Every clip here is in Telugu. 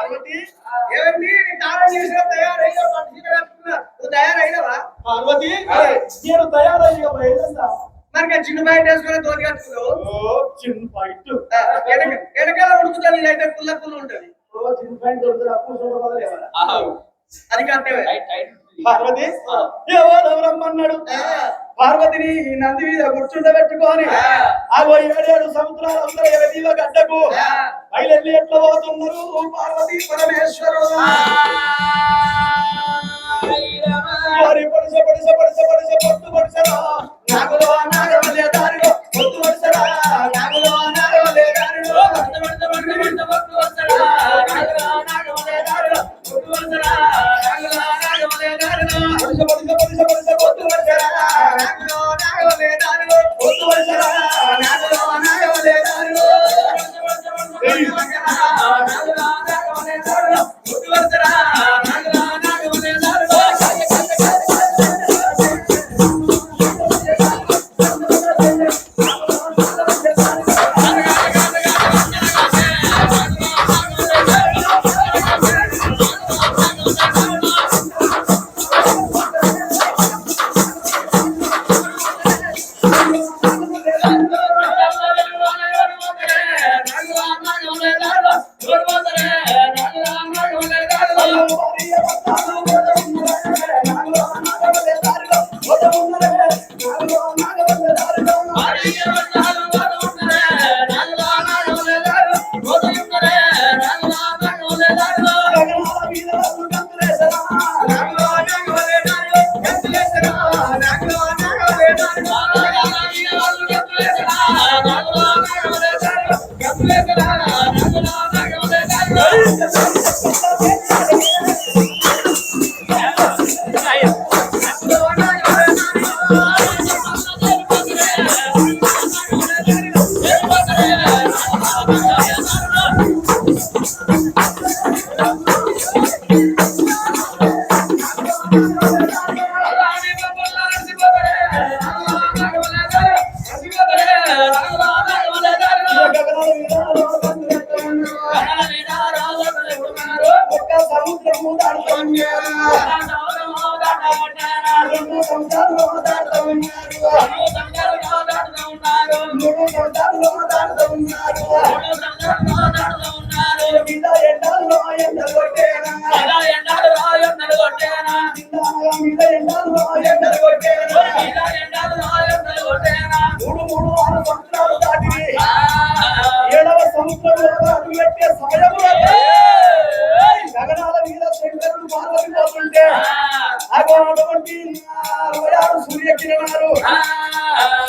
పార్వతి ఏమండి తాళం చేసిన తయారైన నువ్వు తయారైనవా పార్వతి నేను తయారయ్యా బయలుదేరా మరి చిన్న బయట వేసుకుని తోటి కట్టుకున్నావు చిన్న బయట వెనకాల ఉడుకుతుంది ఇదైతే పుల్ల పుల్ల ఉంటది చిన్న బయట దొరుకుతుంది అప్పుడు చూడగలరా అది కరెక్టే పార్వతి ఎవరు రమ్మన్నాడు పార్వతిని నంది మీద కూర్చుండబెట్టుకొని ఆ 7 సముద్రాలు అందరూ ఎవరిలో గడ్డకు బయలుదేరి ఎట్లా పోతున్నారు పార్వతి పరమేశ్వరు పడిస పడిస పడిస పడిస పొట్టు పడిసరా నాగులో నాగవలే దారిలో పొట్టు పడిసరా నాగులో నాగవలే దారిలో పొట్టు పడిస పొట్టు పడిస పొట్టు పడిసరా నాగులో నాగవలే దారిలో పొట్టు పడిసరా నాగులో నాగవలే దారిలో పడిస పడిస పడిస పడిస పొట్టు పడిసరా నాగులో నాగవలే దారిలో పొట్టు పడిసరా నాగులో నాగవలే దారిలో పొట్టు పడిసరా నాగులో నాగవలే దారిలో పొట్టు పడిసరా నాగులో నాగవలే దారిలో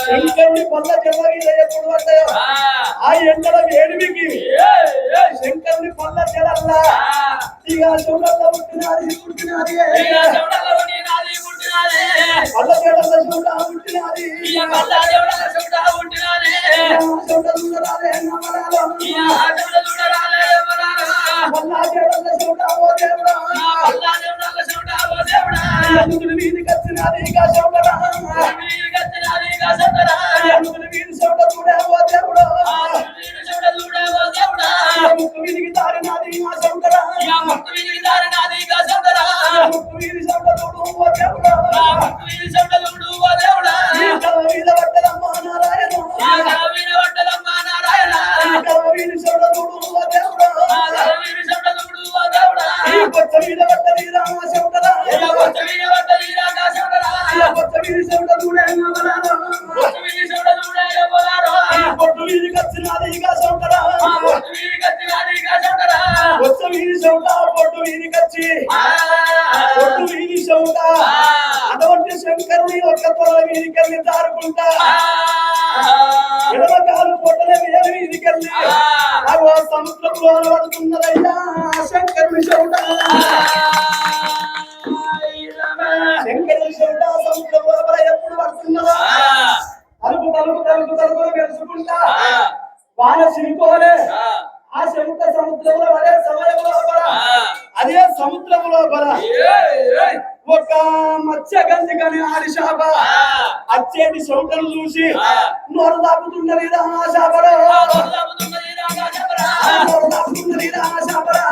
శంకరుని పల్ల జలవి ఎప్పుడు పడ్డాయో ఆ ఎండల వేడిమికి శంకరుని పల్ల జలల్లా ఇక చూడల్లో పుట్టినాది పుట్టినాది పల్ల జడల్ల చూడ పుట్టినాది చూడరాలే నమరాలో పల్ల జడల్ల చూడ ఓ దేవుడా అందుకుని వీధి కచ్చినాది ఇక చూడరా వీధి చూడ చూడే ఓ దేవుడా ముక్కు వీధికి దారినాది ఆ చూడరా ముక్కు వీధి చూడ చూడు ఓ దేవుడా వీధ పట్టదమ్మా నారాయణ వీధి చూడ చూడు ఓ దేవుడా కొత్త వీధ పట్టది రామ చూడరా కొత్త వీధి చూడ చూడే పొట్టు వీధి కచ్చినాది ఇక చూడరా కొత్త వీధి చూడ పొట్టు వీధి కచ్చి పొట్టు వీధి చూడ అటువంటి శంకరుని ఒక్క త్వర వీధికెళ్ళి దారుకుంటా ఎడమ కాలు పొట్టలే వీధికెళ్ళి అగో సముద్రంలో పడుతున్నదయ్యా శంకరుని చూడ శంకరుని చూడ సముద్రంలో ఎప్పుడు పడుతున్నదా తలుపు తలుపు తలుపు తలుపులు మెరుచుకుంటా వాన చిరిపోలే ఆ శంక సముద్రంలో అదే సమయంలో అదే సముద్రంలో ఒక మత్స్యగంధి కని ఆదిశాప అచ్చేటి శౌటను చూసి నోరు దాపుతున్నది రాశాపరా నోరు దాపుతున్నది రాశాపరా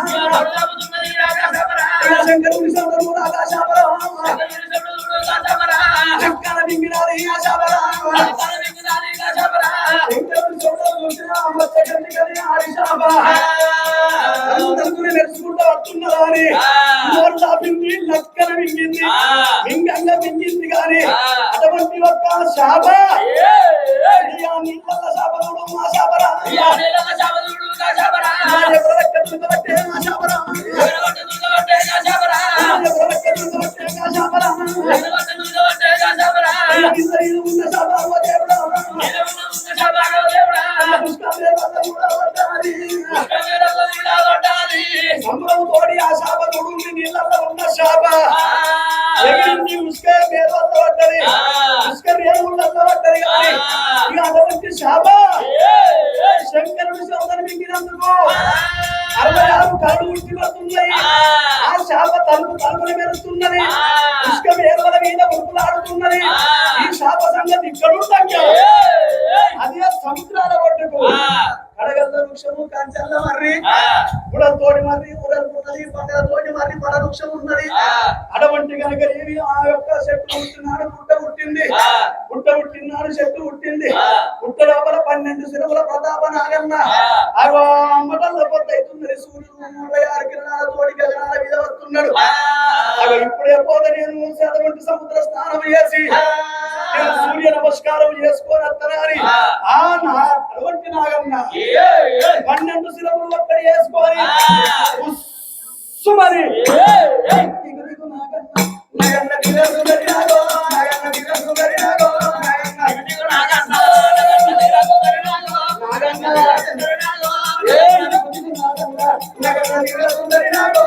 గాని నోరు దాపింది లక్కన మింగింది మింగంగా మింగింది గాని అటువంటి ఒక్క శాప నీళ్ళ శాపనుడు మా శాపరా సంబరం తోడి ఆ శాప తోడు నీళ్ళల్లో ఉన్న శాప ఎగిరింది ఉస్క మేరల్లో పడ్డది ఉస్క రేవుల్లో పడ్డది కానీ ఇక అటువంటి శాప శంకరుడు సోదరు మింగినందుకు 66 కళ్ళు ఉట్టి పడుతున్నాయి ఆ శాప తలుపులు మెరుస్తున్నది ఉస్క మేరల మీద ఉరుకులాడుతున్నది ఈ శాప సంగతి ఇక్కడ ఉండగా అదే సముద్రాల ఒడ్డుకు కడగల్ల వృక్షము కంచల్ల మర్రి ఉడలతోటి మర్రి ఉడలుతున్నది పంటలతోటి మర్రి పడ వృక్షం ఉన్నది అటువంటి కనుక ఏమి ఆ యొక్క చెట్టు పుట్టినాడు పుట్ట పుట్టింది పుట్ట పుట్టినాడు చెట్టు పుట్టింది పుట్ట లోపల 12 శిరముల ప్రతాప నాగన్న అగో అమ్మటల్ల పొద్దు అవుతున్నది సూర్యుడు 36 కిరణాల తోడి గగనాల మీద వస్తున్నాడు అగో ఇప్పుడే పోతే నేను అటువంటి సముద్ర స్నానం చేసి నేను సూర్య నమస్కారం చేసుకొని వస్తానని అటువంటి నాగన్న 12 శిరములు ఒక్కడి వేసుకొని సుమరి నాగన్న దిగసుగరి నాగో నాగన్న దిగసుగరి నాగో నాగన్న నాగన్న దిగసుగరి నాగో